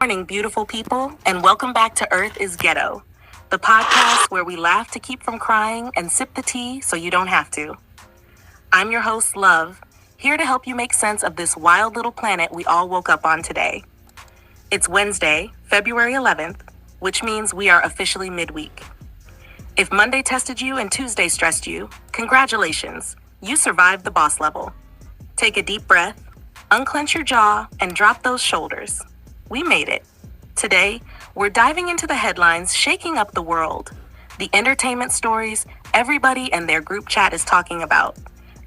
morning, beautiful people, and welcome back to Earth is Ghetto, the podcast where we laugh to keep from crying and sip the tea so you don't have to. I'm your host, Love, here to help you make sense of this wild little planet we all woke up on today. It's Wednesday, February 11th, which means we are officially midweek. If Monday tested you and Tuesday stressed you, congratulations, you survived the boss level. Take a deep breath, unclench your jaw, and drop those shoulders. We made it. Today, we're diving into the headlines shaking up the world, the entertainment stories everybody and their group chat is talking about.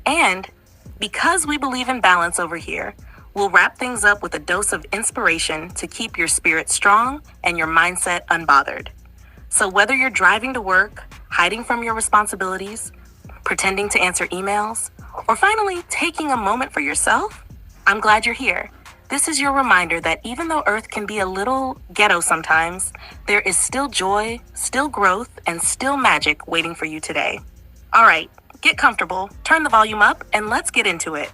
And because we believe in balance over here, we'll wrap things up with a dose of inspiration to keep your spirit strong and your mindset unbothered. So whether you're driving to work, hiding from your responsibilities, pretending to answer emails, or finally taking a moment for yourself, I'm glad you're here. This is your reminder that even though Earth can be a little ghetto sometimes, there is still joy, still growth, and still magic waiting for you today. All right, get comfortable, turn the volume up, and let's get into it.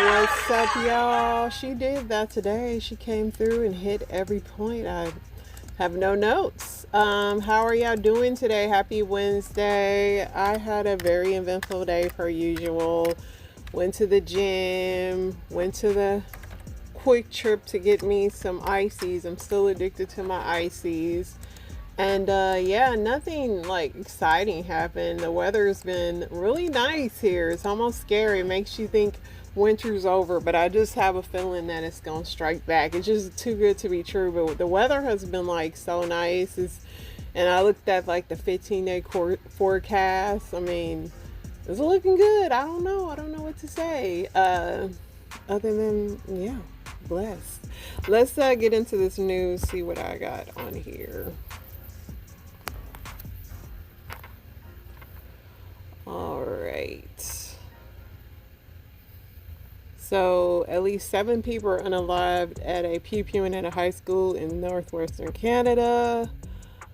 What's up, y'all? She did that today. She came through and hit every point. I have no notes. How are y'all doing today? Happy Wednesday. I had a very eventful day per usual. Went to the gym, went to the quick trip to get me some ices. I'm still addicted to my ices. And nothing like exciting happened. The weather's been really nice here. It's almost scary. It makes you think winter's over, but I just have a feeling that it's gonna strike back. It's just too good to be true. But the weather has been like so nice. And I looked at like the 15-day forecast. I mean, it's looking good. I don't know what to say. Other than blessed. Let's get into this news. See what I got on here. All right. So, at least 7 people are unalived at a pew-pewing at a high school in northwestern Canada.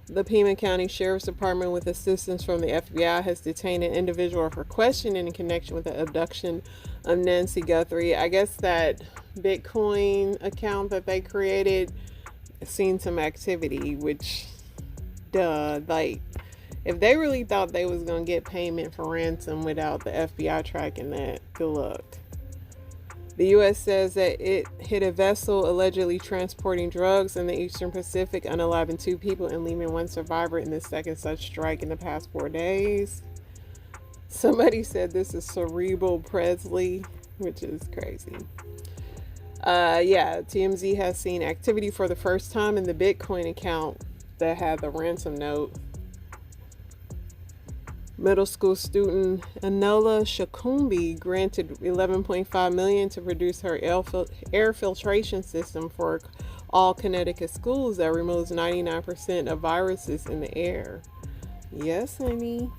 The Pima County Sheriff's Department, with assistance from the FBI, has detained an individual for questioning in connection with the abduction of Nancy Guthrie. I guess that Bitcoin account that they created seen some activity, which, like, if they really thought they was going to get payment for ransom without the FBI tracking that, good luck. The U.S. says that it hit a vessel allegedly transporting drugs in the Eastern Pacific, unaliving 2 people and leaving 1 survivor in the second such strike in the past 4 days. Somebody said this is cerebral Presley, which is crazy. TMZ has seen activity for the first time in the Bitcoin account that had the ransom note. Middle school student Anola Shakumbi granted $11.5 million to produce her air filtration system for all Connecticut schools that removes 99% of viruses in the air. Yes, honey.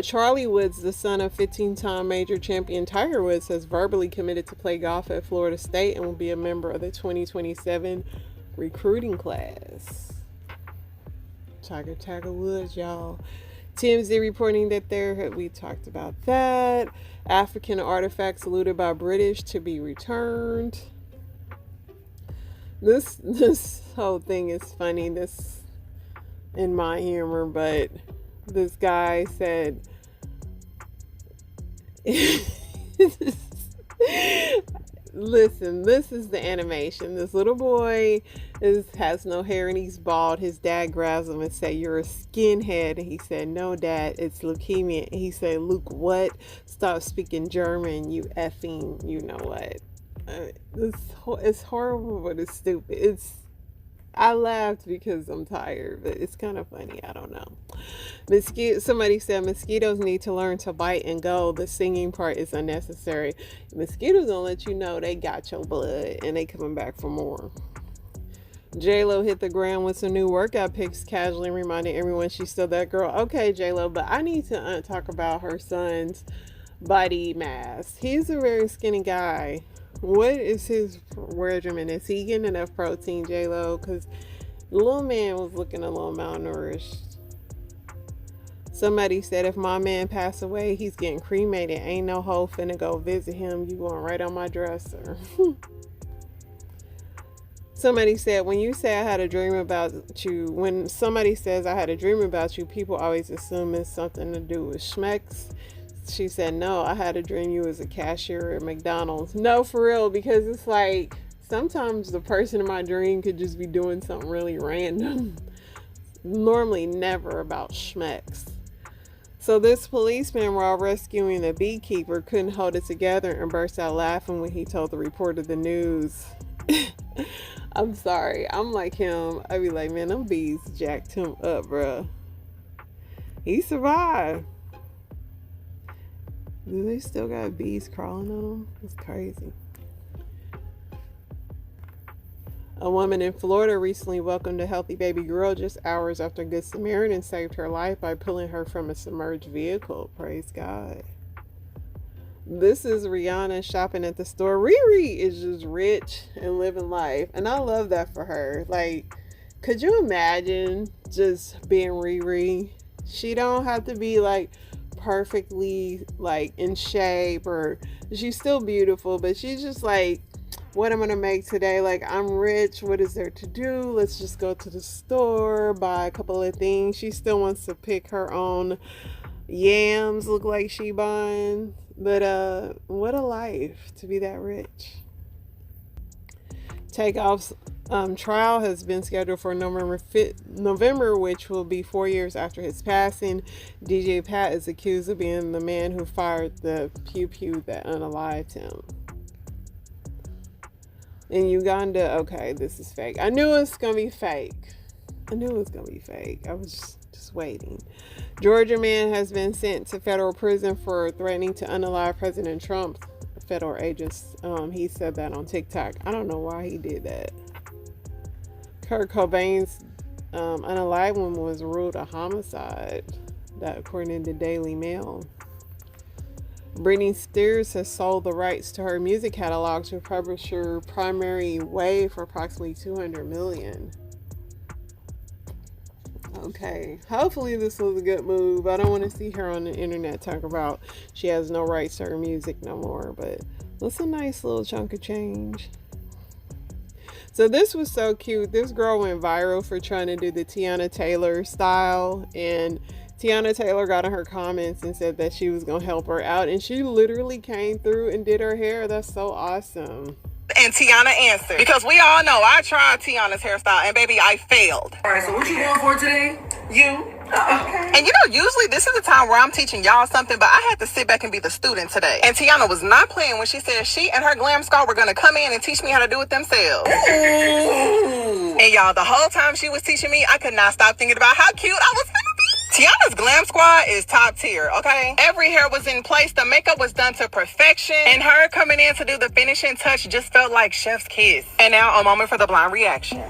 Charlie Woods, the son of 15-time major champion Tiger Woods, has verbally committed to play golf at Florida State and will be a member of the 2027 recruiting class. Tiger Woods, y'all. TMZ reporting that we talked about that. African artifacts looted by British to be returned. This whole thing is funny. This in my humor, but this guy said listen, this is the animation. This little boy has no hair and he's bald. His dad grabs him and say, "You're a skinhead." And he said, "No, Dad, it's leukemia." And he said, "Luke, what? Stop speaking German, you effing, you know what." It's horrible, but it's stupid. I laughed because I'm tired, but it's kind of funny. I don't know. Somebody said mosquitoes need to learn to bite and go. The singing part is unnecessary. Mosquitoes gonna let you know they got your blood and they coming back for more. J-Lo hit the ground with some new workout pics, casually reminding everyone she's still that girl. Okay, J-Lo, but I need to talk about her son's body mass. He's a very skinny guy. What is his regimen? Is he getting enough protein, J-Lo? Because The little man was looking a little malnourished. Somebody said if my man passed away, he's getting cremated. Ain't no hoe finna go visit him. You going right on my dresser. Somebody said, when you say I had a dream about you, when somebody says I had a dream about you, people always assume it's something to do with schmecks. She said, no, I had a dream you was a cashier at McDonald's. No, for real, because it's like sometimes the person in my dream could just be doing something really random. Normally never about schmecks. So this policeman, while rescuing the beekeeper, couldn't hold it together and burst out laughing when he told the reporter the news. I'm sorry. I'm like him. I be like, man, them bees jacked him up, bruh. He survived. Do they still got bees crawling on them? It's crazy. A woman in Florida recently welcomed a healthy baby girl just hours after Good Samaritan saved her life by pulling her from a submerged vehicle. Praise God. This is Rihanna shopping at the store. Riri is just rich and living life. And I love that for her. Like, could you imagine just being Riri? She don't have to be like perfectly like in shape, or she's still beautiful, but she's just like, what I'm gonna make today? Like, I'm rich. What is there to do? Let's just go to the store, buy a couple of things. She still wants to pick her own yams, look like she buying. But what a life to be that rich. Takeoff's trial has been scheduled for November, which will be 4 years after his passing. DJ Pat is accused of being the man who fired the pew-pew that unalived him. In Uganda, okay, this is fake. I knew it was going to be fake. I was just waiting. Georgia man has been sent to federal prison for threatening to unalive President Trump. Federal agents, he said that on TikTok. I don't know why he did that. Kurt Cobain's unaliving was ruled a homicide. That according to the Daily Mail. Britney Spears has sold the rights to her music catalog to publisher Primary Wave for approximately $200 million. Okay, hopefully this was a good move. I don't want to see her on the internet talk about she has no rights to her music no more, but that's a nice little chunk of change. So this was so cute. This girl went viral for trying to do the Tiana Taylor style, and Tiana Taylor got in her comments and said that she was going to help her out, and she literally came through and did her hair. That's so awesome. And Tiana answered, because we all know I tried Tiana's hairstyle and baby, I failed. All right, so what you going for today? You. Okay. And you know, usually this is the time where I'm teaching y'all something, but I had to sit back and be the student today. And Tiana was not playing when she said she and her glam squad were going to come in and teach me how to do it themselves. Ooh. And y'all, the whole time she was teaching me, I could not stop thinking about how cute I was finna be. Tiana's glam squad is top tier, okay? Every hair was in place. The makeup was done to perfection. And her coming in to do the finishing touch just felt like chef's kiss. And now a moment for the blind reaction.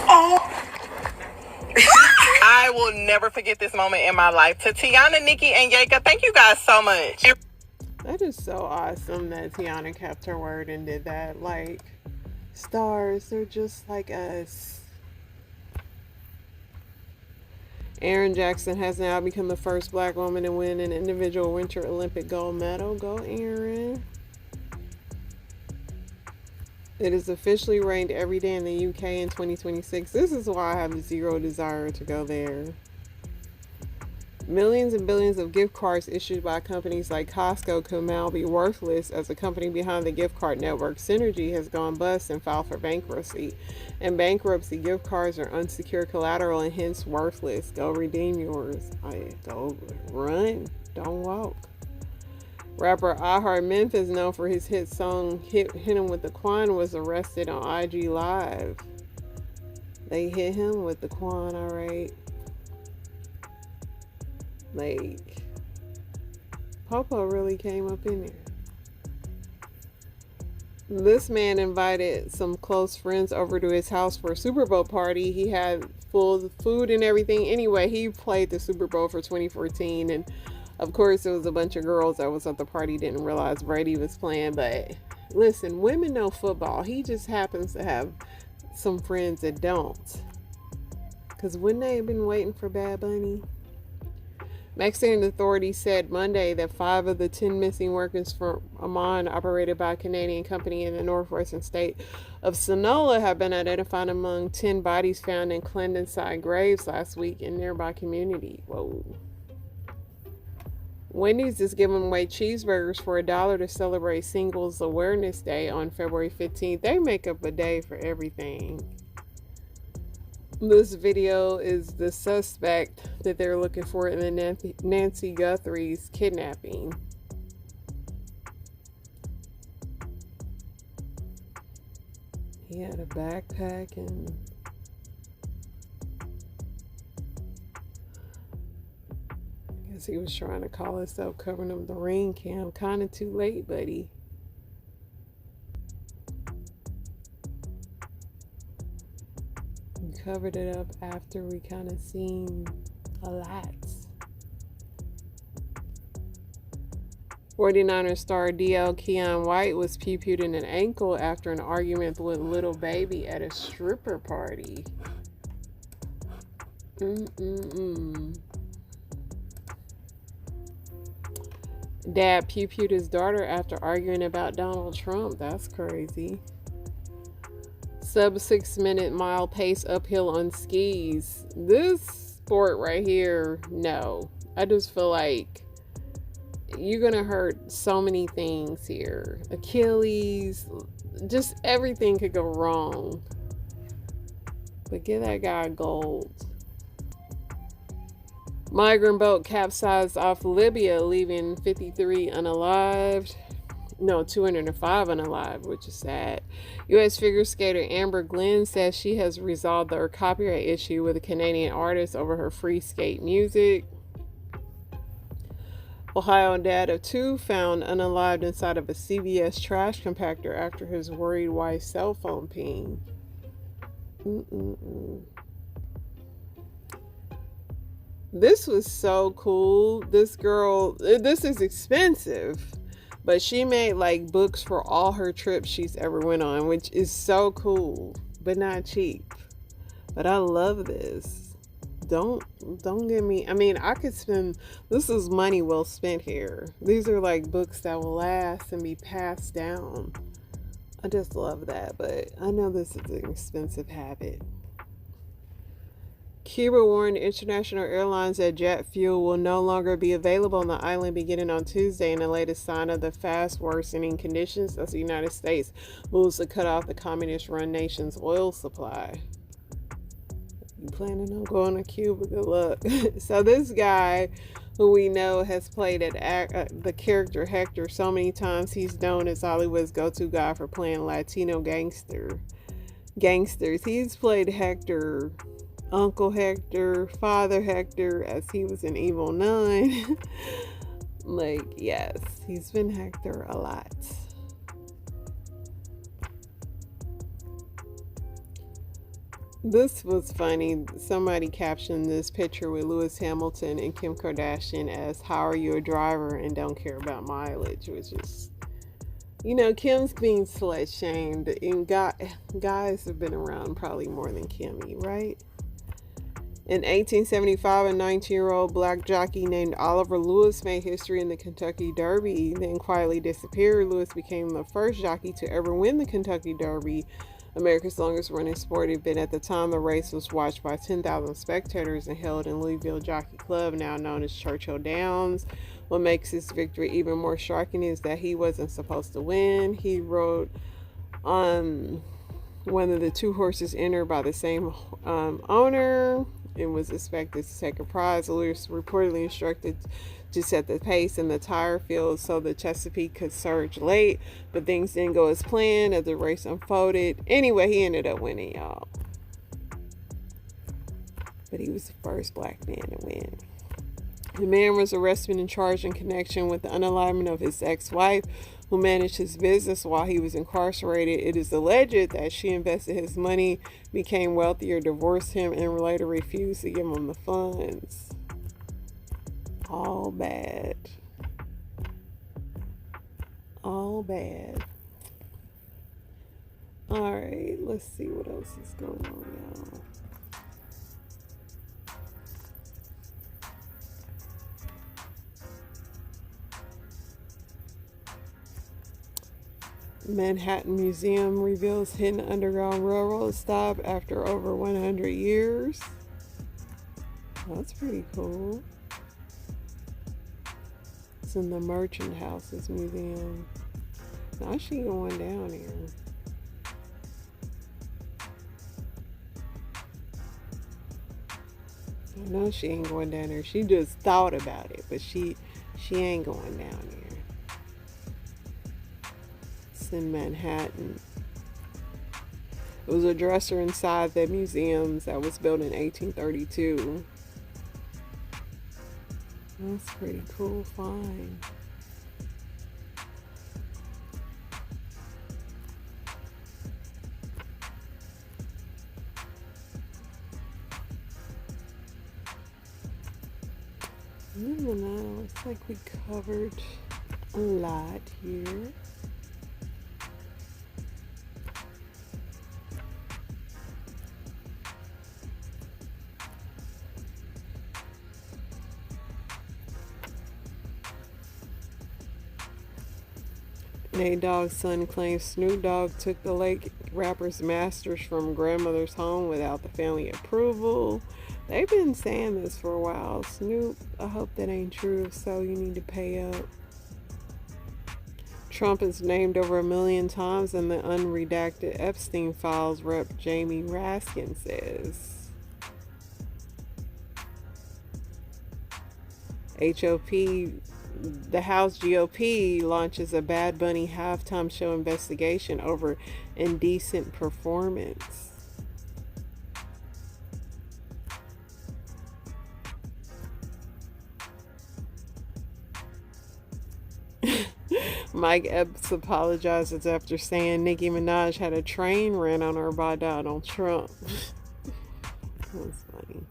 Oh. I will never forget this moment in my life. To Tiana, Nikki, and Yaka, thank you guys so much. That is so awesome that Tiana kept her word and did that. Like, stars, they're just like us. Erin Jackson has now become the first black woman to win an individual Winter Olympic gold medal. Go, Erin. It is officially rained every day in the UK in 2026. This is why I have zero desire to go there. Millions and billions of gift cards issued by companies like Costco could now be worthless as the company behind the gift card network Synergy has gone bust and filed for bankruptcy. In bankruptcy, gift cards are unsecured collateral and hence worthless. Go redeem yours. Go run, don't walk. Rapper I Heart Memphis, known for his hit song Hit Him With the Quan, was arrested on IG Live. They hit him with the Quan, alright. Like, Popo really came up in there. This man invited some close friends over to his house for a Super Bowl party. He had full food and everything. Anyway, he played the Super Bowl for 2014, and of course, it was a bunch of girls that was at the party didn't realize Brady was playing, but Listen, women know football. He just happens to have some friends that don't. Because wouldn't they have been waiting for Bad Bunny? Mexican authorities said Monday that 5 of the 10 missing workers from Amman, operated by a Canadian company in the northwestern state of Sonora, have been identified among 10 bodies found in clandestine graves last week in nearby community. Whoa. Wendy's is giving away cheeseburgers for $1 to celebrate Singles Awareness Day on February 15th. They make up a day for everything. This video is the suspect that they're looking for in the Nancy Guthrie's kidnapping. He had a backpack and I guess he was trying to call himself covering up the ring cam. Kind of too late, buddy. Covered it up after we kind of seen a lot. 49ers star DL Keon White was pew-pewed in an ankle after an argument with Little Baby at a stripper party. Dad pew-pewed his daughter after arguing about Donald Trump. That's crazy. Sub 6-minute mile pace uphill on skis. This sport right here, no. I just feel like you're gonna hurt so many things here. Achilles, just everything could go wrong. But give that guy gold. Migrant boat capsized off Libya, leaving 53 unalived. No, 205 unalive, which is sad. U.S. figure skater Amber Glenn says she has resolved her copyright issue with a Canadian artist over her free skate music. Ohio dad of 2 found unalived inside of a CVS trash compactor after his worried wife's cell phone pinged. This was so cool. This girl, this is expensive. But she made like books for all her trips she's ever went on, which is so cool, but not cheap. But I love this. Don't get me. I mean, I could spend. This is money well spent here. These are like books that will last and be passed down. I just love that. But I know this is an expensive habit. Cuba warned international airlines that jet fuel will no longer be available on the island beginning on Tuesday in the latest sign of the fast worsening conditions as the United States moves to cut off the communist-run nation's oil supply. You planning on going to Cuba? Good luck. So this guy, who we know has played the character Hector so many times, he's known as Hollywood's go-to guy for playing Latino gangsters. He's played Hector, Uncle Hector, Father Hector, as he was in Evil 9. Like, yes, he's been Hector a lot. This was funny. Somebody captioned this picture with Lewis Hamilton and Kim Kardashian as, "How are you a driver and don't care about mileage?" Which is, you know, Kim's being slut shamed, and guys have been around probably more than Kimmy, right? In 1875, a 19-year-old black jockey named Oliver Lewis made history in the Kentucky Derby, then quietly disappeared. Lewis became the first jockey to ever win the Kentucky Derby, America's longest running sporting event. At the time, the race was watched by 10,000 spectators and held in Louisville Jockey Club, now known as Churchill Downs. What makes his victory even more striking is that he wasn't supposed to win. He rode on one of the 2 horses entered by the same owner and was expected to take a prize. Lewis reportedly instructed to set the pace in the tire field so the Chesapeake could surge late, but things didn't go as planned as the race unfolded. Anyway, he ended up winning, y'all. But he was the first black man to win. The man was arrested and charged in connection with the unalivement of his ex-wife, who managed his business while he was incarcerated. It is alleged that she invested his money, became wealthier, divorced him, and later refused to give him the funds. All bad. All bad. Alright, let's see what else is going on, y'all. Manhattan Museum reveals hidden Underground Railroad stop after over 100 years. That's pretty cool. It's in the Merchant Houses Museum. Now she going down here. I know she ain't going down there. She just thought about it, but she ain't going down here. It's in Manhattan. It was a dresser inside the museums that was built in 1832. That's pretty cool find. Looks like we covered a lot here. Nate Dogg's son claims Snoop Dogg took the late rapper's masters from grandmother's home without the family approval. They've been saying this for a while. Snoop, I hope that ain't true. If so, you need to pay up. Trump is named over 1 million times in the unredacted Epstein files, Rep. Jamie Raskin says. The House GOP launches a Bad Bunny halftime show investigation over indecent performance. Mike Epps apologizes after saying Nicki Minaj had a train ran on her by Donald Trump. That's funny.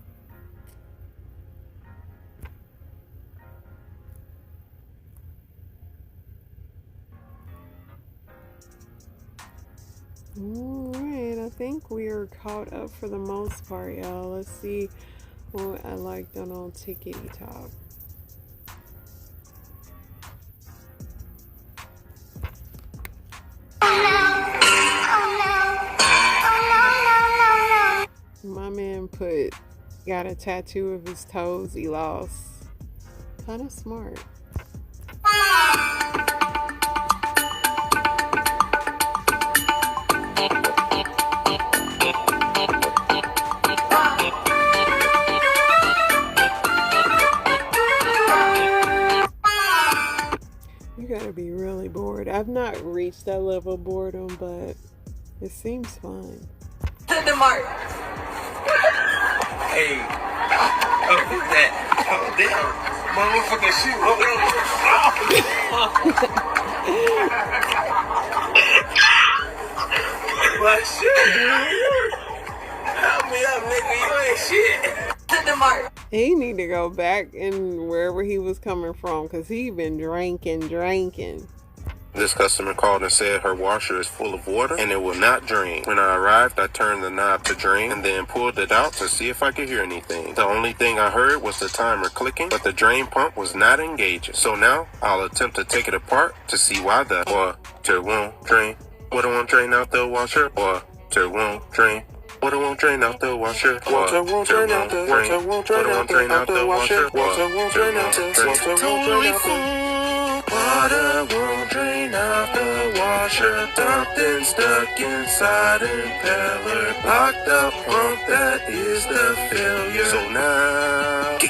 Alright, I think we are caught up for the most part, y'all. Let's see what I liked on Old Tickety Talk. My man got a tattoo of his toes he lost. Kind of smart. You gotta be really bored. I've not reached that level of boredom, but it seems fun. Hit the mark. Hey. Oh, who's that? Oh, damn. Motherfucking shoe. Oh, my shit. Help me up, nigga. You ain't shit. Hit the mark. He need to go back in wherever he was coming from, because he been drinking. This customer called and said her washer is full of water and it will not drain. When I arrived, I turned the knob to drain and then pulled it out to see if I could hear anything. The only thing I heard was the timer clicking, but the drain pump was not engaging. So now I'll attempt to take it apart to see why the water won't drain. Water won't drain out the washer. Water won't drain. Water won't drain out the washer. Water won't drain out the washer. Water won't drain out the washer. Water won't drain out the washer. Totally full. Water won't drain out the washer. Dumped and stuck inside impeller. Locked up pump, that is the failure. So now, you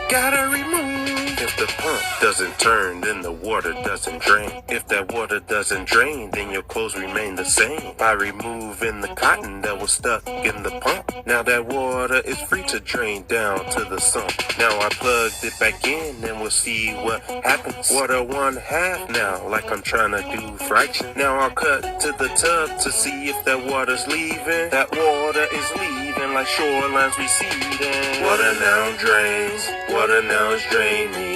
gotta remove. If the pump doesn't turn, then the water doesn't drain. If that water doesn't drain, then your clothes remain the same. By removing the cotton that was stuck in the pump, now that water is free to drain down to the sump. Now I plugged it back in and we'll see what happens. Water 1/2 now, like I'm trying to do fraction. Now I'll cut to the tub to see if that water's leaving. That water is leaving like shorelines receding. Water now drains, water now is draining.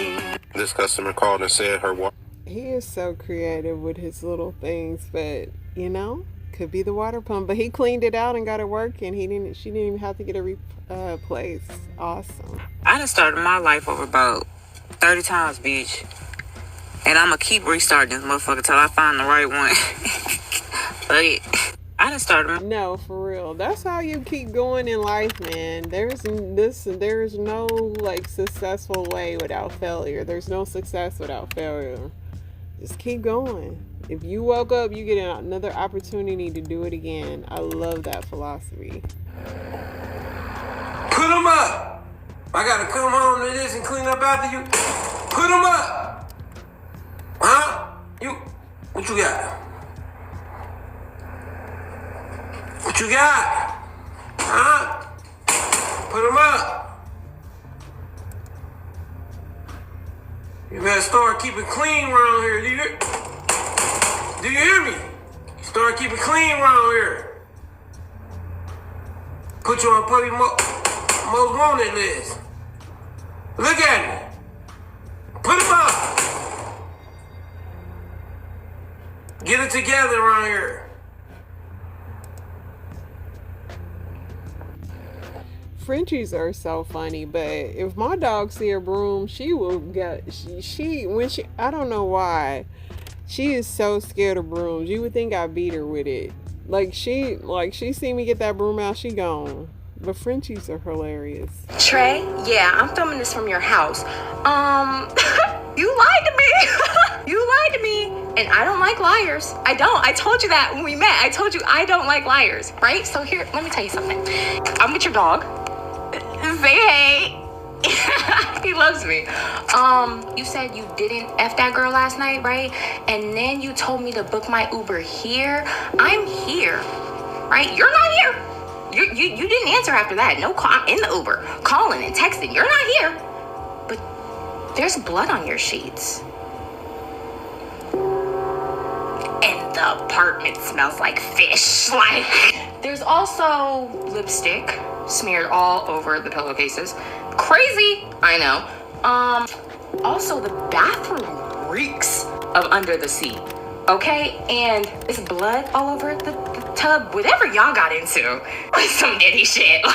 This customer called and said her water. He is so creative with his little things, but Could be the water pump, but he cleaned it out and got it working. She didn't even have to get it replaced. Awesome. I done started my life over about 30 times, bitch. And I'ma keep restarting this motherfucker till I find the right one. But I done started. No, for real. That's how you keep going in life, man. There's no like successful way without failure. There's no success without failure. Just keep going. If you woke up, you get another opportunity to do it again. I love that philosophy. Put them up. I gotta come home to this and clean up after you. Put them up. Huh? What you got? What you got? Huh? Put them up. You better start keeping clean around here. Do you hear me? Start keeping clean around here. Put you on puppy most wanted list. Look at me. Put him up. Get it together around here. Frenchies are so funny, but if my dog see a broom, she will get I don't know why. She is so scared of brooms. You would think I beat her with it. She see me get that broom out, she gone. But Frenchies are hilarious. Trey, yeah, I'm filming this from your house. You lied to me. You lied to me. And I don't like liars. I don't. I told you that when we met. I told you I don't like liars, right? So here, let me tell you something. I'm with your dog. Say hey. He loves me. You said you didn't F that girl last night, right? And then you told me to book my Uber here. I'm here, right? You're not here. You didn't answer after that. No call. I'm in the Uber, calling and texting. You're not here. But there's blood on your sheets. And the apartment smells like fish. There's also lipstick smeared all over the pillowcases. Crazy, I know. Also the bathroom reeks of under the sea. Okay, and there's blood all over the tub. Whatever y'all got into was some nitty shit.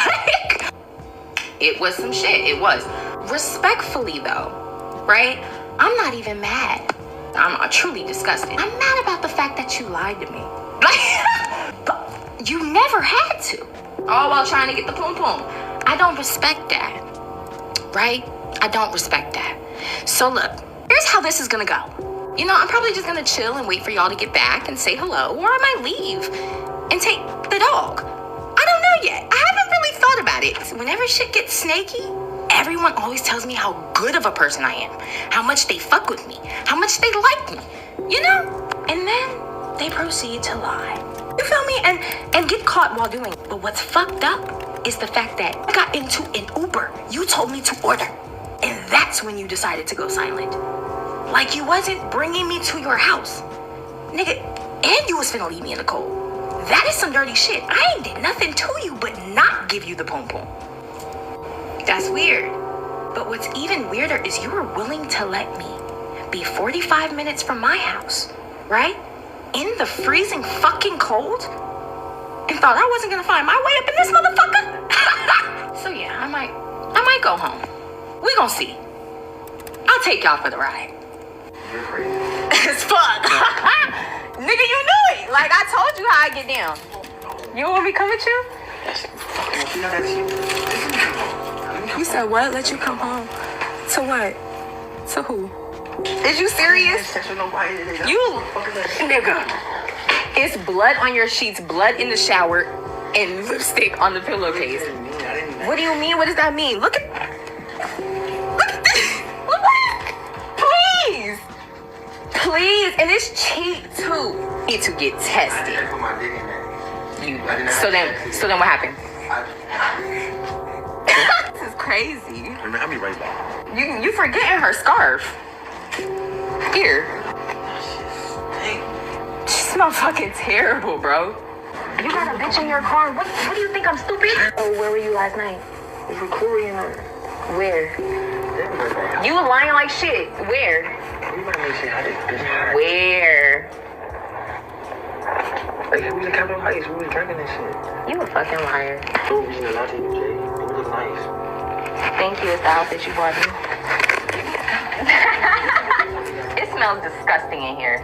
It was some shit. It was. Respectfully though, right? I'm not even mad. I'm truly disgusted. I'm mad about the fact that you lied to me. But you never had to. All while trying to get the pum pum. I don't respect that. Right? I don't respect that. So look, here's how this is gonna go. You know, I'm probably just gonna chill and wait for y'all to get back and say hello, or I might leave and take the dog. I don't know yet. I haven't really thought about it. Whenever shit gets snaky, everyone always tells me how good of a person I am, how much they fuck with me, how much they like me, you know? And then they proceed to lie. You feel me? And get caught while doing it. But what's fucked up is the fact that I got into an Uber. You told me to order. And that's when you decided to go silent. Like you wasn't bringing me to your house. Nigga, and you was finna leave me in the cold. That is some dirty shit. I ain't did nothing to you but not give you the pom pom. That's weird. But what's even weirder is you were willing to let me be 45 minutes from my house, right? In the freezing fucking cold? And thought I wasn't gonna find my way up in this motherfucker? So yeah, I might go home. We gonna see. I'll take y'all for the ride. You're crazy. It's fuck. Nigga, you knew it. Like I told you how I get down. You want me to come with you? You know that's you. You said what? Let you come home. To what? To who? Is you serious? You, nigga. It's blood on your sheets, blood in the shower, and lipstick on the pillowcase. What do you mean? What does that mean? Look at this. Look at it. Please. And it's cheap too. Need to get tested. So then what happened? This is crazy. I'll be right back. You forgetting her scarf. Here. She smells fucking terrible, bro. You got a bitch in your car. What do you think? I'm stupid? Oh, where were you last night? Recording her. Where? You lying like shit. Where? Everybody makes it how they Where? Like, we was in Capitol Heights, we was drinking and shit. You a fucking liar. Don't reason to lie to you, Jay. You look nice. Thank you. It's the outfit you bought me. It smells disgusting in here.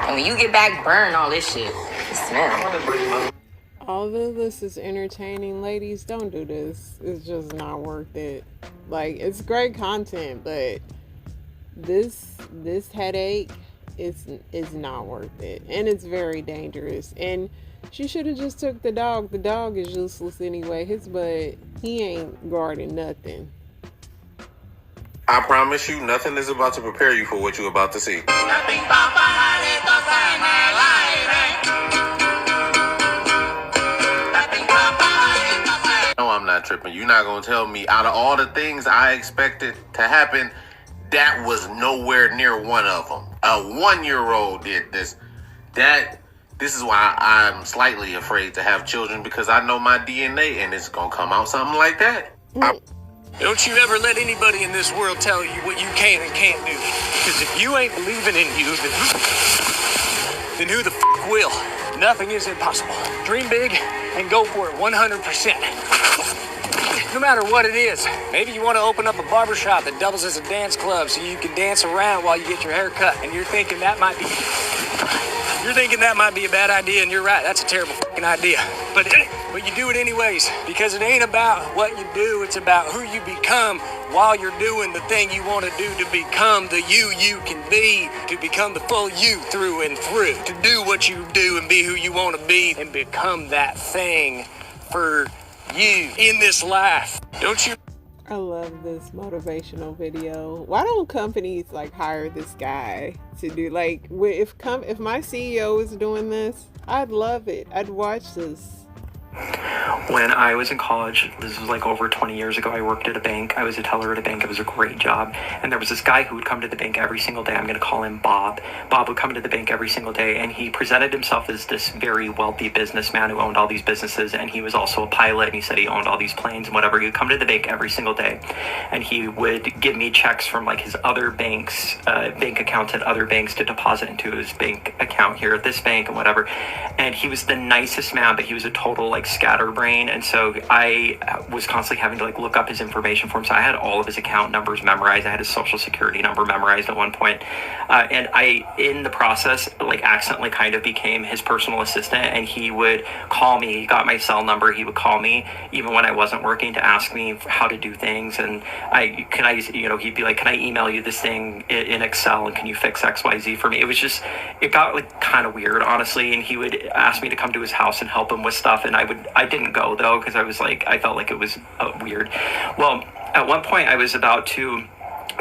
And when you get back, burn all this shit. It smells. Although this is entertaining, ladies, don't do this. It's just not worth it. Like, it's great content, but this headache is not worth it, and it's very dangerous. And she should have just took the dog. The dog is useless anyway. His butt, he ain't guarding nothing. I promise you, nothing is about to prepare you for what you're about to see. No, I'm not tripping. You're not gonna tell me out of all the things I expected to happen, that was nowhere near one of them. A 1-year-old did this. This is why I'm slightly afraid to have children, because I know my DNA and it's gonna come out something like that. Don't you ever let anybody in this world tell you what you can and can't do. Because if you ain't believing in you, then who the f*** will? Nothing is impossible. Dream big and go for it 100%. No matter what it is. Maybe you want to open up a barbershop that doubles as a dance club so you can dance around while you get your hair cut. And you're thinking that might be a bad idea, and you're right. That's a terrible fucking idea. But you do it anyways, because it ain't about what you do. It's about who you become while you're doing the thing you want to do to become the you can be, to become the full you through and through, to do what you do and be who you want to be and become that thing for you in this life. Don't you? I love this motivational video. Why don't companies like hire this guy to do, like, if my CEO is doing this, I'd love it. I'd watch this. When I was in college, this was like over 20 years ago, I worked at a bank. I was a teller at a bank. It was a great job. And there was this guy who would come to the bank every single day. I'm going to call him Bob. Bob would come to the bank every single day, and he presented himself as this very wealthy businessman who owned all these businesses. And he was also a pilot, and he said he owned all these planes and whatever. He would come to the bank every single day, and he would give me checks from like his other banks, bank accounts at other banks to deposit into his bank account here at this bank and whatever. And he was the nicest man, but he was a total like scatterbrain. And so I was constantly having to like look up his information for him. So I had all of his account numbers memorized. I had his social security number memorized at one point. And I, in the process, like accidentally kind of became his personal assistant, and he would call me. He got my cell number. He would call me even when I wasn't working to ask me how to do things. And he'd be like, can I email you this thing in Excel, and can you fix XYZ for me? It got like kind of weird, honestly. And he would ask me to come to his house and help him with stuff. And I didn't go though, because I felt like it was weird. Well, at one point I was about to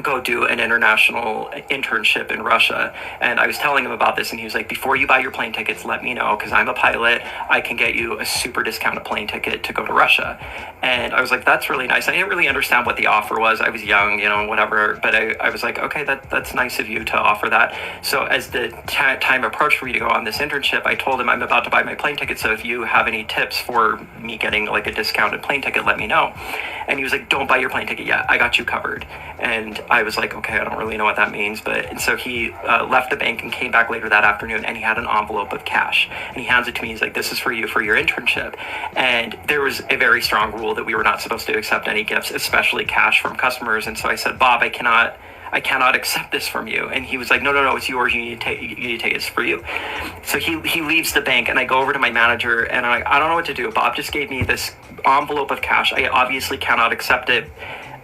go do an international internship in Russia, and I was telling him about this, and he was like, before you buy your plane tickets, let me know, because I'm a pilot. I can get you a super discounted plane ticket to go to Russia. And I was like, that's really nice. I didn't really understand what the offer was. I was young, whatever, but I was like, okay, that's nice of you to offer that. So as the time approached for me to go on this internship, I told him I'm about to buy my plane ticket, so if you have any tips for me getting like a discounted plane ticket, let me know. And he was like, don't buy your plane ticket yet, I got you covered. And I was like, okay, I don't really know what that means. And so he left the bank and came back later that afternoon, and he had an envelope of cash, and he hands it to me. He's like, this is for you for your internship. And there was a very strong rule that we were not supposed to accept any gifts, especially cash, from customers. And so I said, Bob, I cannot accept this from you. And he was like, no, it's yours. You need to take it. It's for you. So he leaves the bank, and I go over to my manager, and I'm like, I don't know what to do. Bob just gave me this envelope of cash. I obviously cannot accept it.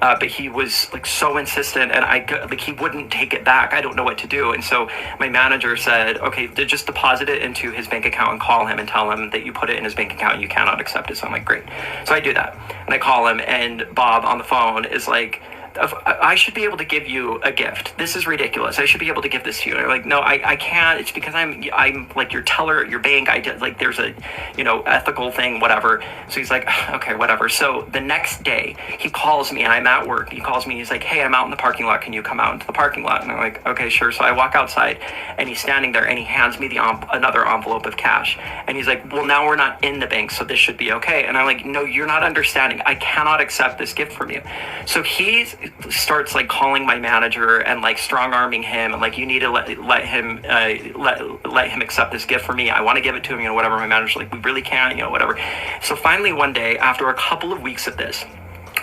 But he was like so insistent, and he wouldn't take it back. I don't know what to do. And so my manager said, okay, just deposit it into his bank account and call him and tell him that you put it in his bank account and you cannot accept it. So I'm like, great. So I do that, and I call him, and Bob on the phone is like, I should be able to give you a gift. This is ridiculous. I should be able to give this to you. And I'm like, no, I can't. It's because I'm like your teller at your bank. I did, like, there's a, ethical thing, whatever. So he's like, okay, whatever. So the next day he calls me, and I'm at work. He calls me. He's like, hey, I'm out in the parking lot. Can you come out into the parking lot? And I'm like, okay, sure. So I walk outside, and he's standing there, and he hands me another envelope of cash. And he's like, well, now we're not in the bank, so this should be okay. And I'm like, no, you're not understanding. I cannot accept this gift from you. So he's starts like calling my manager and like strong arming him and like, you need to let him accept this gift for me. I want to give it to him, whatever. My manager's like, we really can't, whatever. So finally one day, after a couple of weeks of this,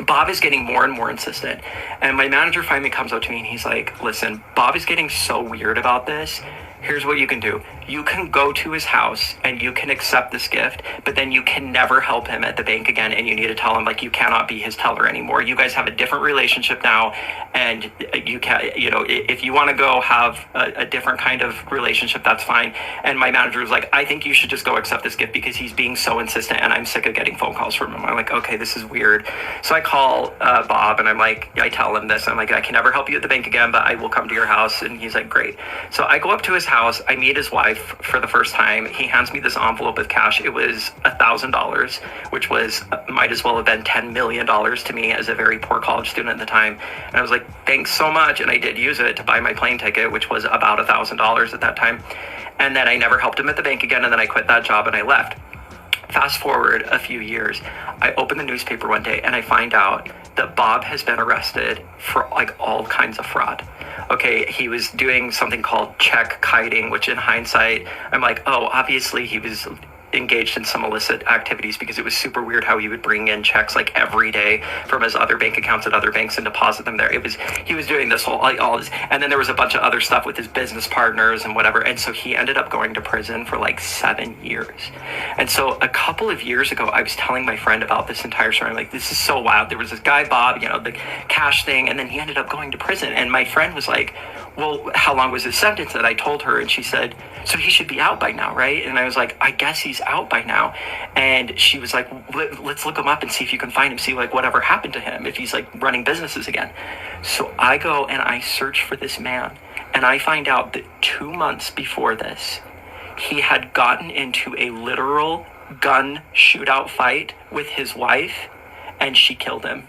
Bob is getting more and more insistent. And my manager finally comes up to me and he's like, listen, Bob is getting so weird about this. Here's what you can do. You can go to his house and you can accept this gift, but then you can never help him at the bank again. And you need to tell him, like, you cannot be his teller anymore. You guys have a different relationship now. And you can, if you want to go have a different kind of relationship, that's fine. And my manager was like, I think you should just go accept this gift because he's being so insistent and I'm sick of getting phone calls from him. I'm like, okay, this is weird. So I call Bob and I tell him this. I'm like, I can never help you at the bank again, but I will come to your house. And he's like, great. So I go up to his house. I meet his wife for the first time. He hands me this envelope with cash. It was $1,000, which might as well have been $10 million to me as a very poor college student at the time. And I was like, thanks so much. And I did use it to buy my plane ticket, which was about $1,000 at that time. And then I never helped him at the bank again. And then I quit that job and I left. Fast forward a few years, I open the newspaper one day and I find out that Bob has been arrested for like all kinds of fraud. Okay, he was doing something called check kiting, which in hindsight, I'm like, oh, obviously he was engaged in some illicit activities because it was super weird how he would bring in checks like every day from his other bank accounts at other banks and deposit them there. He was doing this whole, like all this, and then there was a bunch of other stuff with his business partners and whatever. And so he ended up going to prison for like 7 years. And so a couple of years ago, I was telling my friend about this entire story. I'm like, this is so wild. There was this guy, Bob, the cash thing, and then he ended up going to prison. And my friend was like, well, how long was his sentence? And I told her, and she said, so he should be out by now, right? And I was like, I guess he's out by now. And she was like, let's look him up and see if you can find him, see like whatever happened to him, if he's like running businesses again. So I go and I search for this man, and I find out that 2 months before this, he had gotten into a literal gun shootout fight with his wife, and she killed him.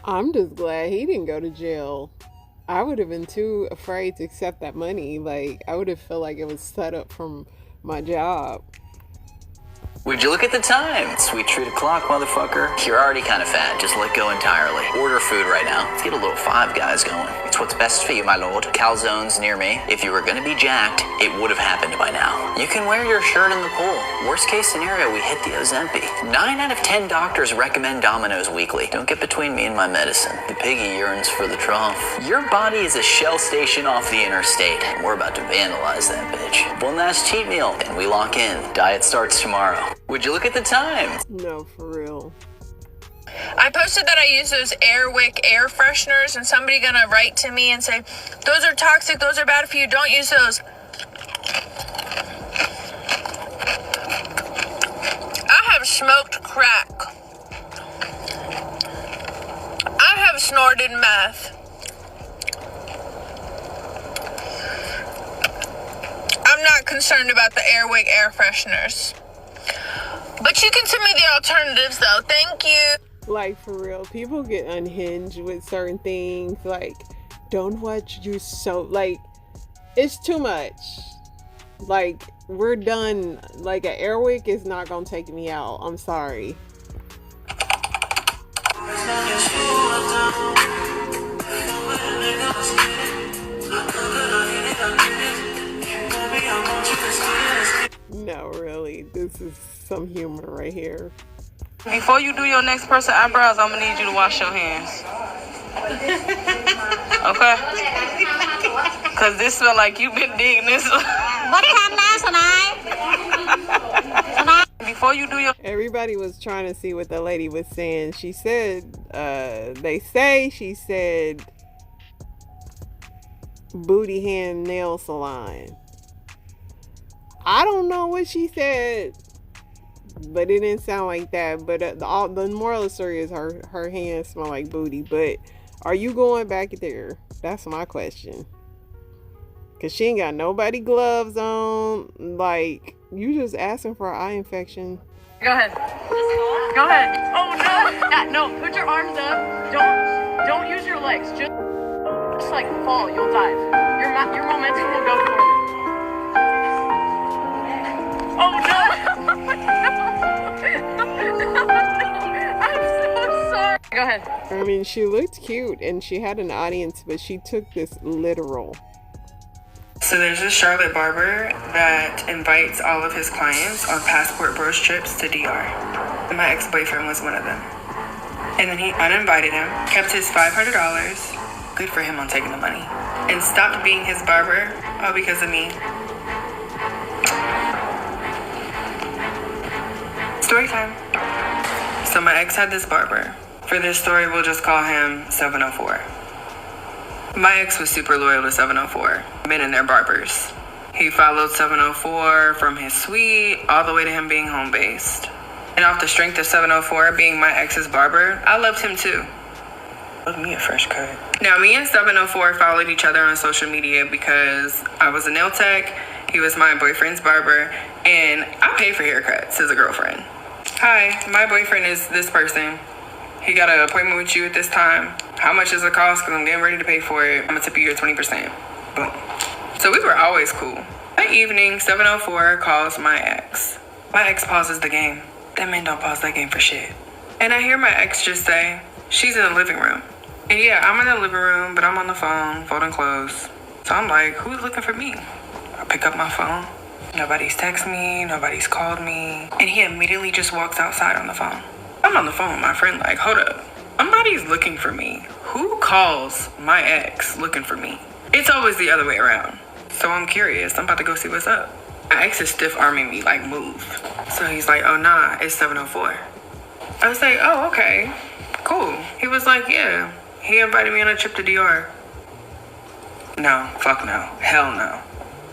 I'm just glad he didn't go to jail. I would have been too afraid to accept that money. Like, I would have felt like it was set up from my job. Would you look at the time? Sweet treat o'clock, motherfucker. You're already kind of fat. Just let go entirely. Order food right now. Let's get a little Five Guys going. It's what's best for you, my lord. Calzones near me. If you were gonna be jacked, it would have happened by now. You can wear your shirt in the pool. Worst case scenario, we hit the Ozempic. 9 out of 10 doctors recommend Domino's weekly. Don't get between me and my medicine. The piggy yearns for the trough. Your body is a shell station off the interstate. We're about to vandalize that bitch. One last cheat meal, and we lock in. Diet starts tomorrow. Would you look at the time? No, for real. I posted that I use those Airwick air fresheners, and somebody gonna write to me and say, those are toxic, those are bad for you, don't use those. I have smoked crack. I have snorted meth. I'm not concerned about the Airwick air fresheners. But you can send me the alternatives, though. Thank you. Like, for real, people get unhinged with certain things. Like, don't watch you so... Like, it's too much. Like, we're done. Like, an Airwick is not gonna take me out. I'm sorry. No, really. This is some humor right here. Before you do your next person eyebrows, I'm gonna need you to wash your hands. Okay? Cause this smell like you've been digging this. Before you do your... Everybody was trying to see what the lady was saying. She said, she said, booty hand nail salon. I don't know what she said, but it didn't sound like that. But the moral of the story is her hands smell like booty. But are you going back there? That's my question. Because she ain't got nobody gloves on. Like, you just asking for an eye infection. Go ahead. Go ahead. Oh, no. No, put your arms up. Don't use your legs. Just like fall. You'll dive. Your momentum will go forward. Oh, no. Go ahead. I mean, she looked cute and she had an audience, but she took this literal. So there's this Charlotte barber that invites all of his clients on Passport Bros trips to DR. And my ex-boyfriend was one of them. And then he uninvited him, kept his $500, good for him on taking the money, and stopped being his barber, all because of me. Story time. So my ex had this barber. For this story, we'll just call him 704. My ex was super loyal to 704, men and their barbers. He followed 704 from his suite all the way to him being home-based. And off the strength of 704 being my ex's barber, I loved him too. Love me a fresh cut. Now, me and 704 followed each other on social media because I was a nail tech, he was my boyfriend's barber, and I pay for haircuts as a girlfriend. Hi, my boyfriend is this person. He got an appointment with you at this time. How much does it cost? Because I'm getting ready to pay for it. I'm going to tip you your 20%. Boom. So we were always cool. That evening, 704 calls my ex. My ex pauses the game. That man don't pause that game for shit. And I hear my ex just say, she's in the living room. And yeah, I'm in the living room, but I'm on the phone, folding clothes. So I'm like, who's looking for me? I pick up my phone. Nobody's texted me, nobody's called me. And he immediately just walks outside on the phone. I'm on the phone with my friend like, hold up. Somebody's looking for me. Who calls my ex looking for me? It's always the other way around. So I'm curious. I'm about to go see what's up. My ex is stiff arming me like, move. So he's like, oh nah, it's 704. I was like, oh, okay, cool. He was like, yeah, he invited me on a trip to DR. No, fuck no, hell no.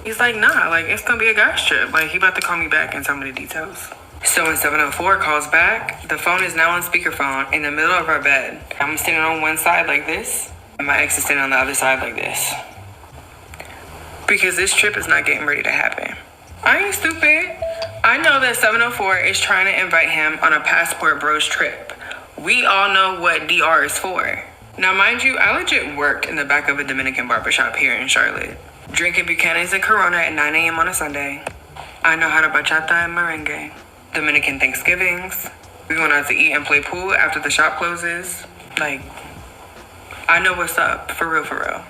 He's like, nah, like it's gonna be a guy's trip. Like he about to call me back and tell me the details. So when 704 calls back, the phone is now on speakerphone in the middle of our bed. I'm standing on one side like this, and my ex is standing on the other side like this. Because this trip is not getting ready to happen. I ain't stupid. I know that 704 is trying to invite him on a Passport Bros trip. We all know what DR is for. Now, mind you, I legit worked in the back of a Dominican barbershop here in Charlotte, drinking Buchanan's and Corona at 9 a.m. on a Sunday. I know how to bachata and merengue. Dominican Thanksgivings. We going out to eat and play pool after the shop closes. Like, I know what's up, for real, for real.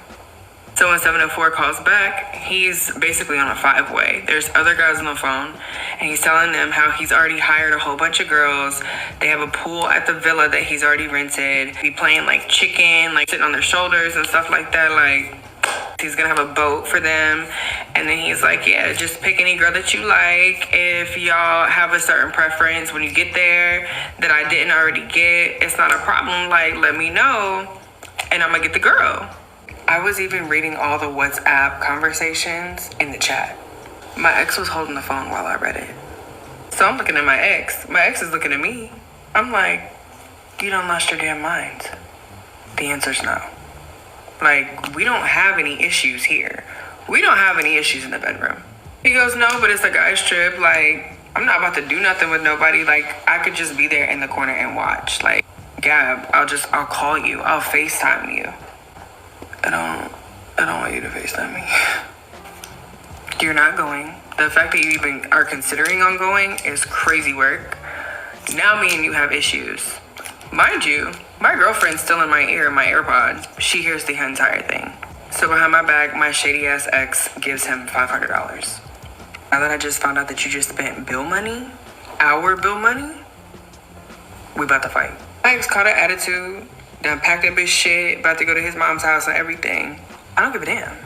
So when 704 calls back, he's basically on a 5-way. There's other guys on the phone, and he's telling them how he's already hired a whole bunch of girls. They have a pool at the villa that he's already rented. He playing like chicken, like sitting on their shoulders and stuff like that. Like, he's gonna have a boat for them. And then he's like, yeah, just pick any girl that you like. If y'all have a certain preference when you get there that I didn't already get, it's not a problem. Like, let me know, and I'm gonna get the girl. I was even reading all the WhatsApp conversations in the chat. My ex was holding the phone while I read it. So I'm looking at my ex. My ex is looking at me. I'm like, you done lost your damn mind. The answer's no. Like, we don't have any issues here. We don't have any issues in the bedroom. He goes, no, but it's a guy's trip. Like, I'm not about to do nothing with nobody. Like, I could just be there in the corner and watch. Like, Gab, I'll call you. I'll FaceTime you. I don't want you to FaceTime me. You're not going. The fact that you even are considering on going is crazy work. Now me and you have issues. Mind you, my girlfriend's still in my ear, my AirPod. She hears the entire thing. So behind my back, my shady ass ex gives him $500. Now that I just found out that you just spent bill money, our bill money, we about to fight. My ex caught an attitude, done packed up his shit, about to go to his mom's house and everything. I don't give a damn.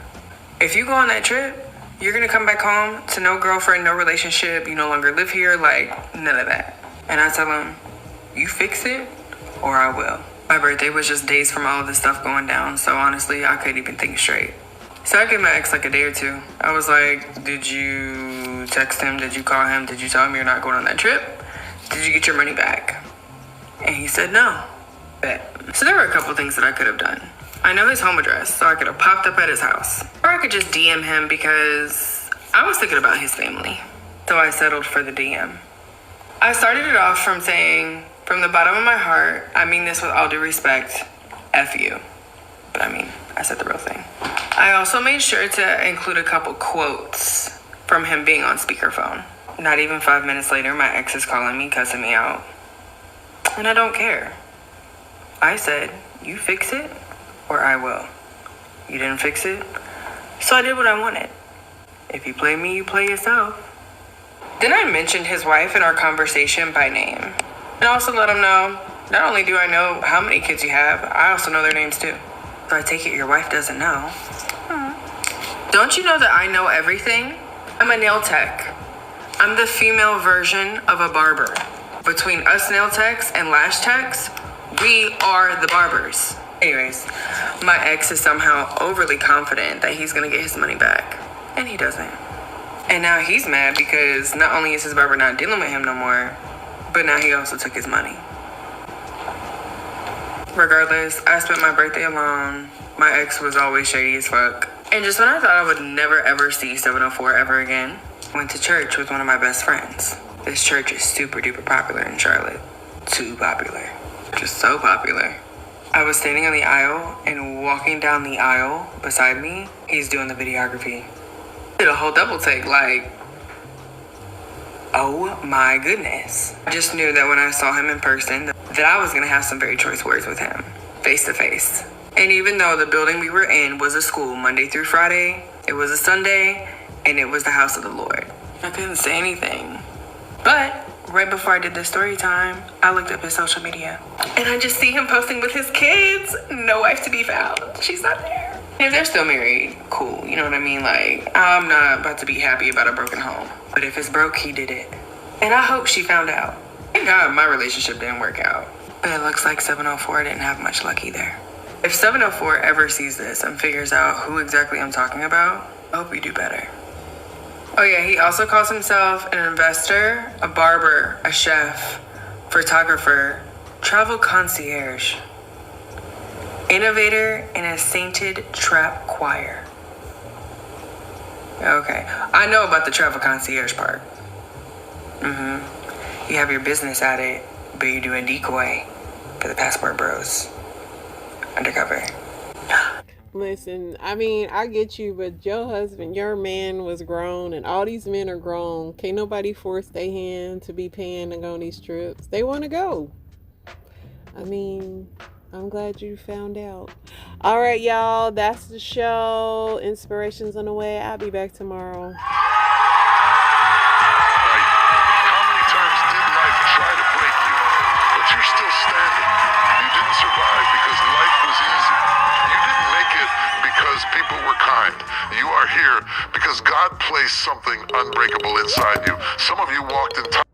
If you go on that trip, you're gonna come back home to no girlfriend, no relationship, you no longer live here, like none of that. And I tell him, you fix it or I will. My birthday was just days from all of this stuff going down, so honestly, I couldn't even think straight. So I gave my ex like a day or two. I was like, did you text him? Did you call him? Did you tell him you're not going on that trip? Did you get your money back? And he said no. Bet. So there were a couple things that I could have done. I know his home address, so I could have popped up at his house. Or I could just DM him because I was thinking about his family. So I settled for the DM. I started it off from saying, from the bottom of my heart, I mean this with all due respect, F you. But I mean, I said the real thing. I also made sure to include a couple quotes from him being on speakerphone. Not even 5 minutes later, my ex is calling me, cussing me out. And I don't care. I said, you fix it or I will. You didn't fix it, so I did what I wanted. If you play me, you play yourself. Then I mentioned his wife in our conversation by name. And also let him know, not only do I know how many kids you have, I also know their names too. So I take it your wife doesn't know. Don't you know that I know everything? I'm a nail tech. I'm the female version of a barber. Between us nail techs and lash techs, we are the barbers. Anyways, my ex is somehow overly confident that he's gonna get his money back. And he doesn't. And now he's mad because not only is his barber not dealing with him no more, but now he also took his money. Regardless, I spent my birthday alone. My ex was always shady as fuck. And just when I thought I would never ever see 704 ever again, I went to church with one of my best friends. This church is super duper popular in Charlotte. Too popular. Just so popular. I was standing on the aisle, and walking down the aisle beside me, he's doing the videography. Did a whole double take, like, oh my goodness. I just knew that when I saw him in person, that I was gonna have some very choice words with him, face to face. And even though the building we were in was a school Monday through Friday, it was a Sunday, and it was the house of the Lord, I couldn't say anything. But right before I did this story time, I looked up his social media. And I just see him posting with his kids. No wife to be found. She's not there. If they're still married, cool. You know what I mean? Like, I'm not about to be happy about a broken home. But if it's broke, he did it. And I hope she found out. Thank God my relationship didn't work out. But it looks like 704 didn't have much luck either. If 704 ever sees this and figures out who exactly I'm talking about, I hope we do better. Oh yeah, he also calls himself an investor, a barber, a chef, photographer, travel concierge, innovator, and a sainted trap choir. Okay, I know about the travel concierge part. You have your business at it, but you do a decoy for the passport bros. Undercover. Listen, I mean, I get you, but your husband, your man was grown, and all these men are grown. Can't nobody force their hand to be paying to go on these trips. They want to go. I mean, I'm glad you found out. All right, y'all, that's the show. Inspiration's on the way. I'll be back tomorrow. How many times did life try to break you? But you're still standing. You didn't survive because life was easy. You didn't make it because people were kind. You are here because God placed something unbreakable inside you. Some of you walked in time.